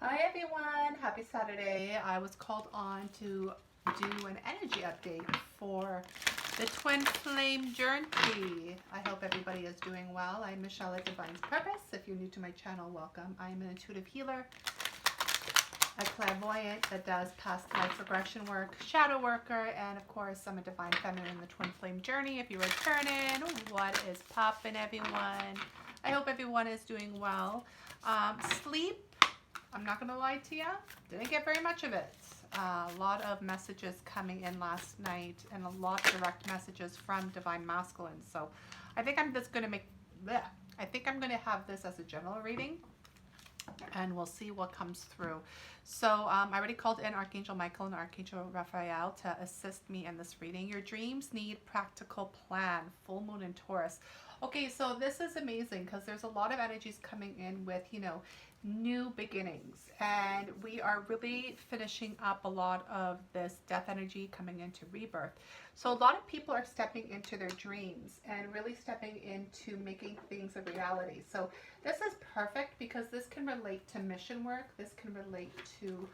Hi everyone, happy Saturday. I was called on to do an energy update for the Twin Flame Journey. I hope everybody is doing well. I'm Michelle at Divine's Purpose. If you're new to my channel, welcome. I'm an intuitive healer, a clairvoyant that does past life regression work, shadow worker, and of course I'm a Divine Feminine in the Twin Flame Journey. If you're returning, what is poppin' everyone? I hope everyone is doing well. Sleep, I'm not going to lie to you, didn't get very much of it. A lot of messages coming in last night and a lot of direct messages from Divine Masculine. So I think I'm just going to I'm going to have this as a general reading and we'll see what comes through. So I already called in Archangel Michael and Archangel Raphael to assist me in this reading. Your dreams need practical plan. Full moon in Taurus. Okay, so this is amazing because there's a lot of energies coming in with, new beginnings, and we are really finishing up a lot of this death energy coming into rebirth. So a lot of people are stepping into their dreams and really stepping into making things a reality. So this is perfect because this can relate to mission work, this can relate to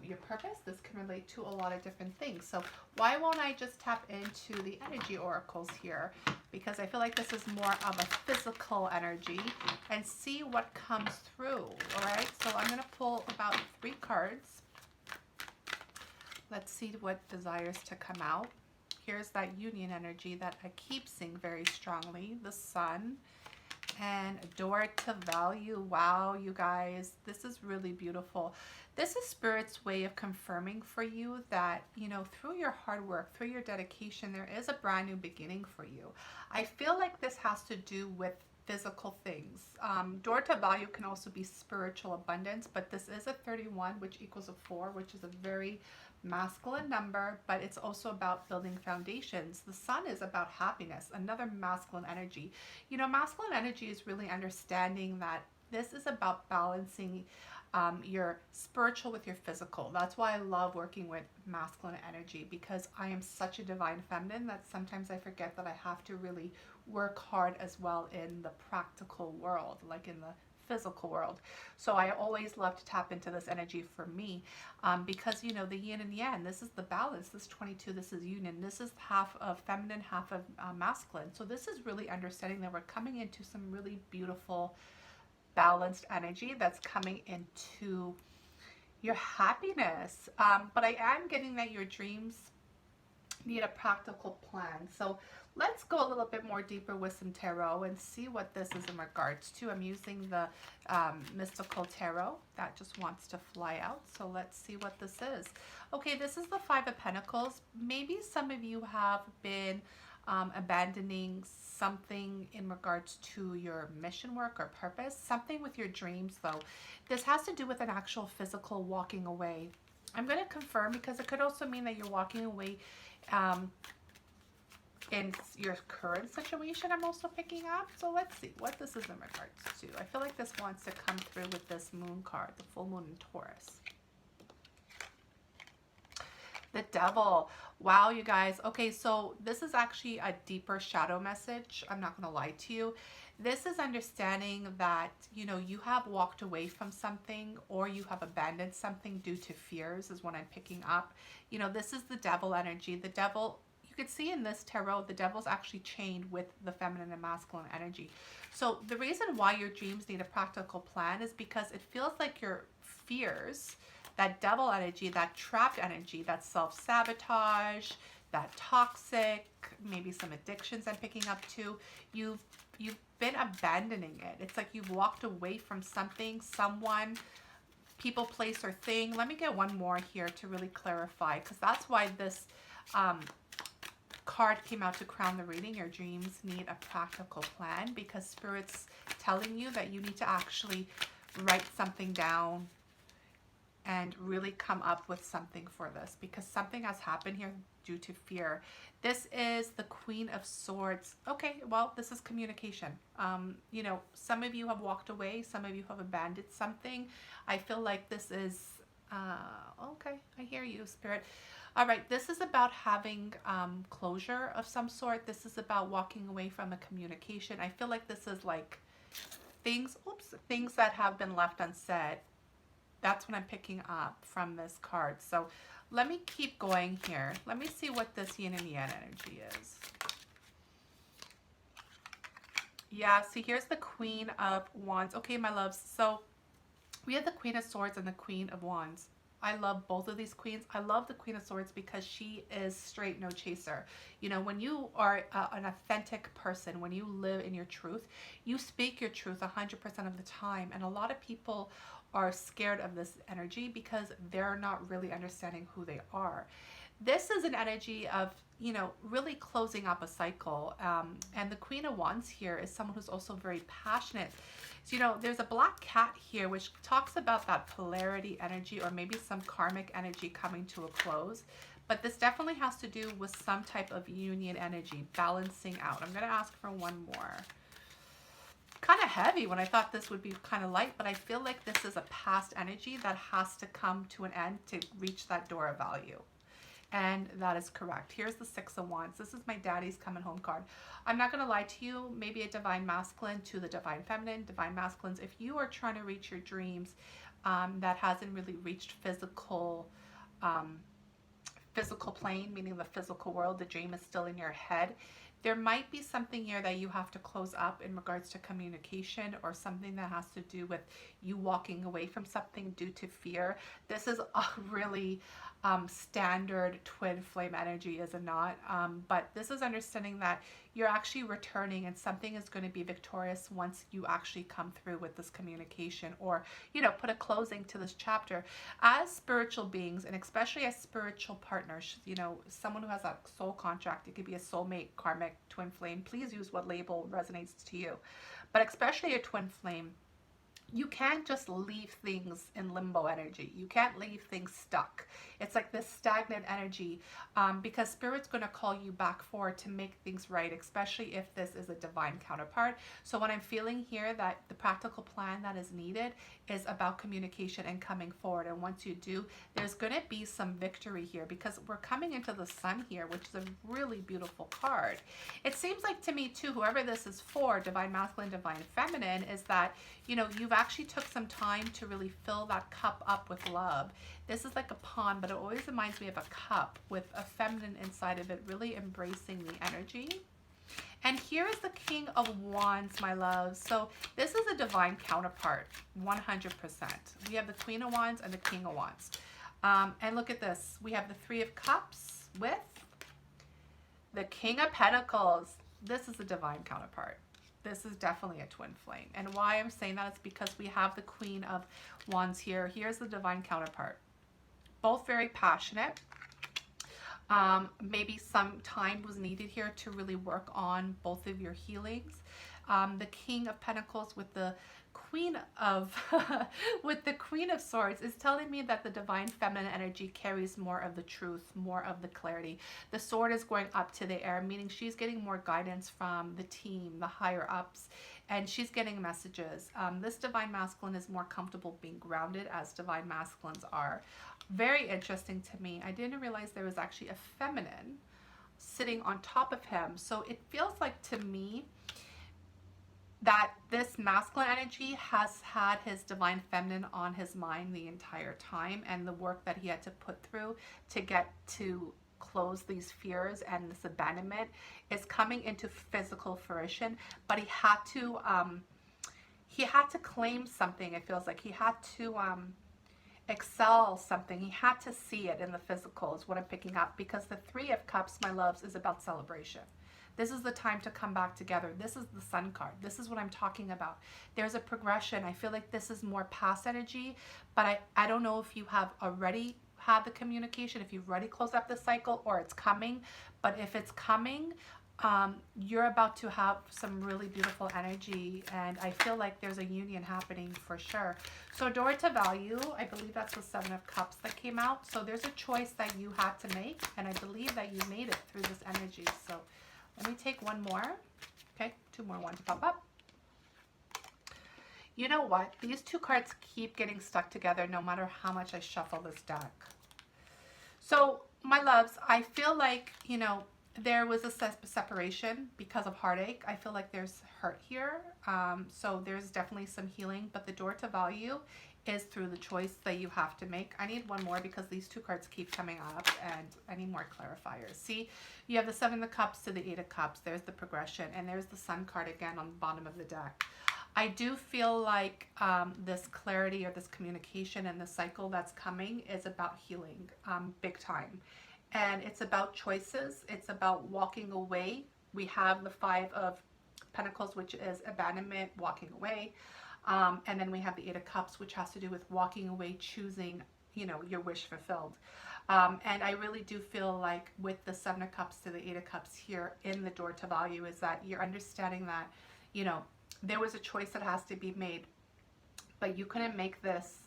your purpose, this can relate to a lot of different things. So why won't I just tap into the energy oracles here, because I feel like this is more of a physical energy, and see what comes through. All right, so I'm going to pull about 3 cards. Let's see what desires to come out. Here's that union energy that I keep seeing very strongly, the Sun, and door to value. Wow, you guys, this is really beautiful. This is Spirit's way of confirming for you that, through your hard work, through your dedication, there is a brand new beginning for you. I feel like this has to do with physical things. Door to value can also be spiritual abundance, but this is a 31, which equals a 4, which is a very masculine number, but it's also about building foundations. The Sun is about happiness, another masculine energy. Masculine energy is really understanding that this is about balancing your spiritual with your physical. That's why I love working with masculine energy, because I am such a divine feminine that sometimes I forget that I have to really work hard as well in the practical world, like in the physical world. So I always love to tap into this energy for me, because the yin and yang, this is the balance. This 22, this is union, this is half of feminine, half of masculine. So this is really understanding that we're coming into some really beautiful balanced energy that's coming into your happiness. But I am getting that your dreams need a practical plan. So let's go a little bit more deeper with some tarot and see what this is in regards to. I'm using the mystical tarot that just wants to fly out. So let's see what this is. Okay, this is the 5 of Pentacles. Maybe some of you have been abandoning something in regards to your mission work or purpose, something with your dreams though. This has to do with an actual physical walking away. I'm going to confirm, because it could also mean that you're walking away in your current situation. I'm also picking up. So let's see what this is in regards to. I feel like this wants to come through with this moon card, the full moon in Taurus. The Devil. Wow, you guys. Okay, so this is actually a deeper shadow message. I'm not going to lie to you. This is understanding that, you have walked away from something, or you have abandoned something due to fears is what I'm picking up. This is the Devil energy. The Devil, you could see in this tarot, the Devil's actually chained with the feminine and masculine energy. So the reason why your dreams need a practical plan is because it feels like your fears, that Devil energy, that trapped energy, that self-sabotage, that toxic, maybe some addictions I'm picking up too, you've been abandoning it. It's like you've walked away from something, someone, people, place, or thing. Let me get one more here to really clarify, because that's why this card came out to crown the reading. Your dreams need a practical plan, because Spirit's telling you that you need to actually write something down and really come up with something for this, because something has happened here due to fear. This is the Queen of Swords. Okay, well, this is communication. Some of you have walked away, some of you have abandoned something. I feel like this is, okay, I hear you, Spirit. All right, this is about having closure of some sort. This is about walking away from a communication. I feel like this is like things that have been left unsaid. That's what I'm picking up from this card. So let me keep going here. Let me see what this yin and yang energy is. Yeah, see, here's the Queen of Wands. Okay, my loves. So we have the Queen of Swords and the Queen of Wands. I love both of these queens. I love the Queen of Swords because she is straight, no chaser. You know, when you are an authentic person, when you live in your truth, you speak your truth 100% of the time. And a lot of people are scared of this energy because they're not really understanding who they are. This is an energy of, you know, really closing up a cycle. And the Queen of Wands here is someone who's also very passionate. So, you know, there's a black cat here, which talks about that polarity energy or maybe some karmic energy coming to a close. But this definitely has to do with some type of union energy, balancing out. I'm going to ask for one more. Kind of heavy when I thought this would be kind of light, but I feel like this is a past energy that has to come to an end to reach that door of value. And that is correct. Here's the Six of Wands. This is my daddy's coming home card. I'm not going to lie to you. Maybe a divine masculine to the divine feminine. Divine masculines, if you are trying to reach your dreams that hasn't really reached physical plane, meaning the physical world, the dream is still in your head. There might be something here that you have to close up in regards to communication or something that has to do with you walking away from something due to fear. This is a really standard twin flame energy, is it not? But this is understanding that you're actually returning and something is going to be victorious once you actually come through with this communication or, you know, put a closing to this chapter. As spiritual beings, and especially as spiritual partners, you know, someone who has a soul contract, it could be a soulmate, karmic, twin flame. Please use what label resonates to you. But especially a twin flame, you can't just leave things in limbo energy. You can't leave things stuck. It's like this stagnant energy because Spirit's going to call you back forward to make things right, especially if this is a divine counterpart. So what I'm feeling here, that the practical plan that is needed is about communication and coming forward. And once you do, there's going to be some victory here because we're coming into the sun here, which is a really beautiful card. It seems like to me too, whoever this is for, divine masculine, divine feminine, is that, you know, you've actually took some time to really fill that cup up with love. This is like a pond, but it always reminds me of a cup with a feminine inside of it, really embracing the energy. And here is the King of Wands, my love. So this is a divine counterpart, 100%. We have the Queen of Wands and the King of Wands. And look at this. We have the Three of Cups with the King of Pentacles. This is a divine counterpart. This is definitely a twin flame. And why I'm saying that is because we have the Queen of Wands here. Here's the divine counterpart. Both very passionate. Maybe some time was needed here to really work on both of your healings. The King of Pentacles with the Queen of with the Queen of Swords is telling me that the divine feminine energy carries more of the truth, more of the clarity. The sword is going up to the air, meaning she's getting more guidance from the team, the higher ups, and she's getting messages. This divine masculine is more comfortable being grounded, as divine masculines are. Very interesting to me. I didn't realize there was actually a feminine sitting on top of him. So it feels like to me that this masculine energy has had his divine feminine on his mind the entire time, and the work that he had to put through to get to close these fears and this abandonment is coming into physical fruition. But he had to claim something. It feels like he had to excel something. He had to see it in the physical is what I'm picking up, because the Three of Cups, my loves, is about celebration. This is the time to come back together. This is the Sun card. This is what I'm talking about. There's a progression. I feel like this is more past energy, but I don't know if you have already had the communication, if you've already closed up the cycle, or it's coming. But if it's coming, you're about to have some really beautiful energy, and I feel like there's a union happening for sure. So door to value, I believe that's the Seven of Cups that came out. So there's a choice that you had to make, and I believe that you made it through this energy. So let me take one more. Okay, two more ones pop up. You know what? These two cards keep getting stuck together no matter how much I shuffle this deck. So my loves, I feel like, you know, there was a separation because of heartache. I feel like there's hurt here. So there's definitely some healing, but the door to value is through the choice that you have to make. I need one more because these two cards keep coming up and I need more clarifiers. See, you have the Seven of Cups to the Eight of Cups. There's the progression, and there's the Sun card again on the bottom of the deck. I do feel like this clarity or this communication and the cycle that's coming is about healing big time. And it's about choices. It's about walking away. We have the Five of Pentacles, which is abandonment, walking away. And then we have the Eight of Cups, which has to do with walking away, choosing, you know, your wish fulfilled. And I really do feel like with the Seven of Cups to the Eight of Cups here in the door to value is that you're understanding that, you know, there was a choice that has to be made, but you couldn't make this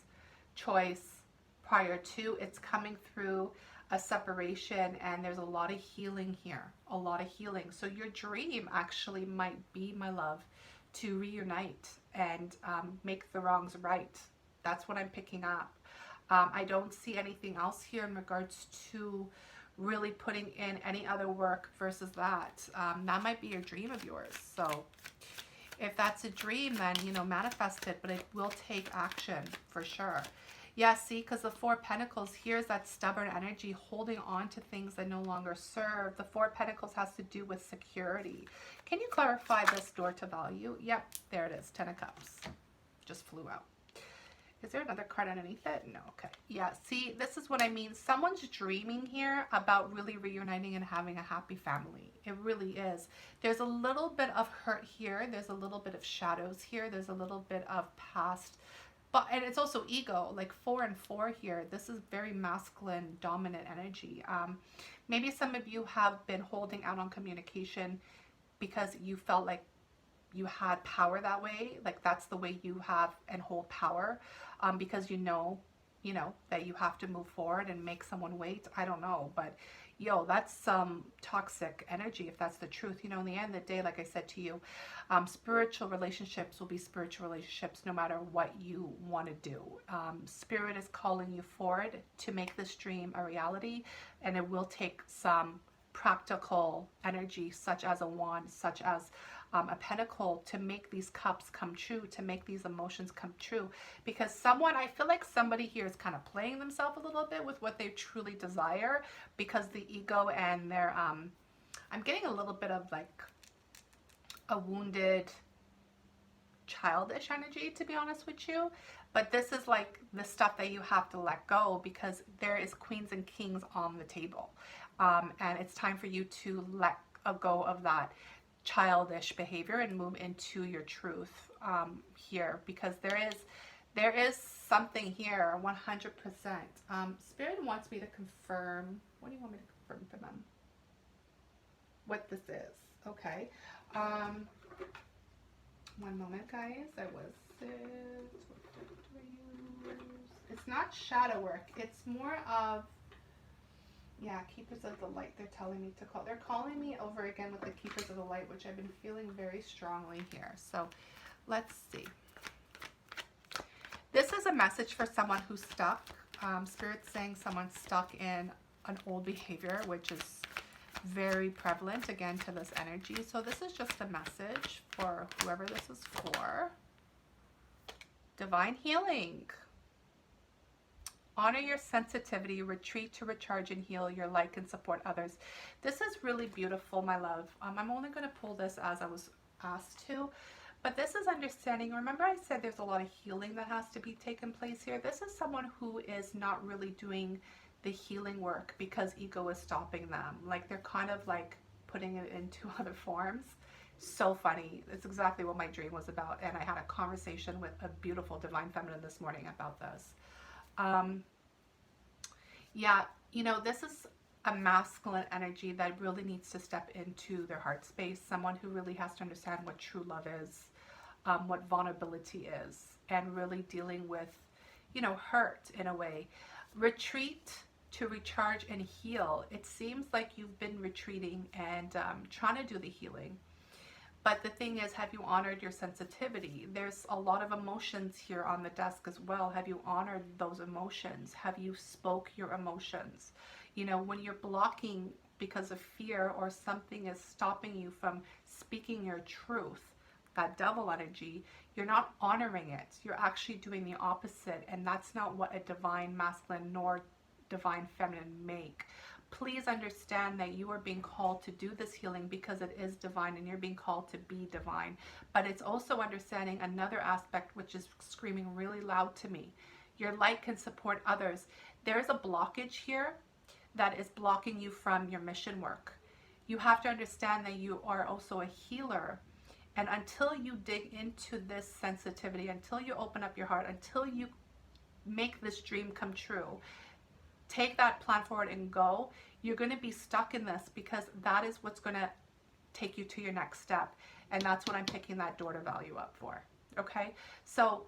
choice prior to. It's coming through a separation, and there's a lot of healing here, a lot of healing. So your dream actually might be, my love, to reunite and make the wrongs right. That's what I'm picking up. I don't see anything else here in regards to really putting in any other work versus that. That might be your dream of yours. So if that's a dream, then, you know, manifest it, but it will take action for sure. Yeah, see, because the Four of Pentacles, here's that stubborn energy holding on to things that no longer serve. The Four of Pentacles has to do with security. Can you clarify this door to value? Yep, there it is, Ten of Cups. Just flew out. Is there another card underneath it? No, okay. Yeah, see, this is what I mean. Someone's dreaming here about really reuniting and having a happy family. It really is. There's a little bit of hurt here. There's a little bit of shadows here. There's a little bit of past. But, and it's also ego, like 4 and 4 here. This is very masculine, dominant energy. Maybe some of you have been holding out on communication because you felt like you had power that way. Like that's the way you have and hold power, because you know that you have to move forward and make someone wait. I don't know, but yo, that's some toxic energy if that's the truth. You know, in the end of the day, like I said to you, spiritual relationships will be spiritual relationships no matter what you want to do. Spirit is calling you forward to make this dream a reality, and it will take some practical energy, such as a wand, such as a pentacle, to make these cups come true, to make these emotions come true. Because someone, I feel like somebody here is kind of playing themselves a little bit with what they truly desire, because the ego and their I'm getting a little bit of like a wounded childish energy, to be honest with you. But this is like the stuff that you have to let go, because there is queens and kings on the table, and it's time for you to let go of that childish behavior and move into your truth here, because there is something here 100%. Spirit wants me to confirm. What do you want me to confirm for them? What this is? Okay. One moment, guys. It's not shadow work. It's more of, yeah, Keepers of the Light. They're telling me to call. They're calling me over again with the Keepers of the Light, which I've been feeling very strongly here. So let's see. This is a message for someone who's stuck. Spirit's saying someone's stuck in an old behavior, which is very prevalent again to this energy. So this is just a message for whoever this is for. Divine healing. Honor your sensitivity, retreat to recharge and heal your light and support others. This is really beautiful, my love. I'm only going to pull this as I was asked to, but this is understanding. Remember I said there's a lot of healing that has to be taken place here. This is someone who is not really doing the healing work because ego is stopping them. Like they're kind of like putting it into other forms. So funny. It's exactly what my dream was about, and I had a conversation with a beautiful divine feminine this morning about this. Yeah, you know, this is a masculine energy that really needs to step into their heart space. Someone who really has to understand what true love is, what vulnerability is, and really dealing with, you know, hurt in a way. Retreat to recharge and heal. It seems like you've been retreating and trying to do the healing. But the thing is, have you honored your sensitivity? There's a lot of emotions here on the desk as well. Have you honored those emotions? Have you spoke your emotions? You know, when you're blocking because of fear or something is stopping you from speaking your truth, that devil energy, you're not honoring it. You're actually doing the opposite, and that's not what a divine masculine nor divine feminine make. Please understand that you are being called to do this healing because it is divine, and you're being called to be divine. But it's also understanding another aspect which is screaming really loud to me. Your light can support others. There's a blockage here that is blocking you from your mission work. You have to understand that you are also a healer. And until you dig into this sensitivity, until you open up your heart, until you make this dream come true, take that plan forward and go, you're going to be stuck in this, because that is what's going to take you to your next step. And that's what I'm picking that door to value up for. Okay? So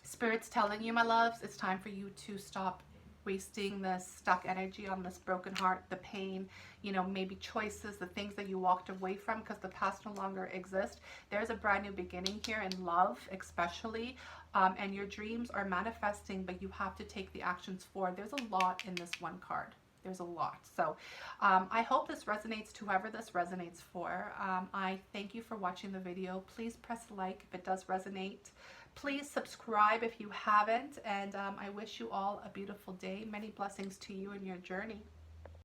Spirit's telling you, my loves, it's time for you to stop wasting this stuck energy on this broken heart, the pain, you know, maybe choices, the things that you walked away from because the past no longer exist. There's a brand new beginning here in love, especially, and your dreams are manifesting, but you have to take the actions forward. There's a lot in this one card. There's a lot. So I hope this resonates to whoever this resonates for. I thank you for watching the video. Please press like if it does resonate. Please subscribe if you haven't, and I wish you all a beautiful day. Many blessings to you in your journey.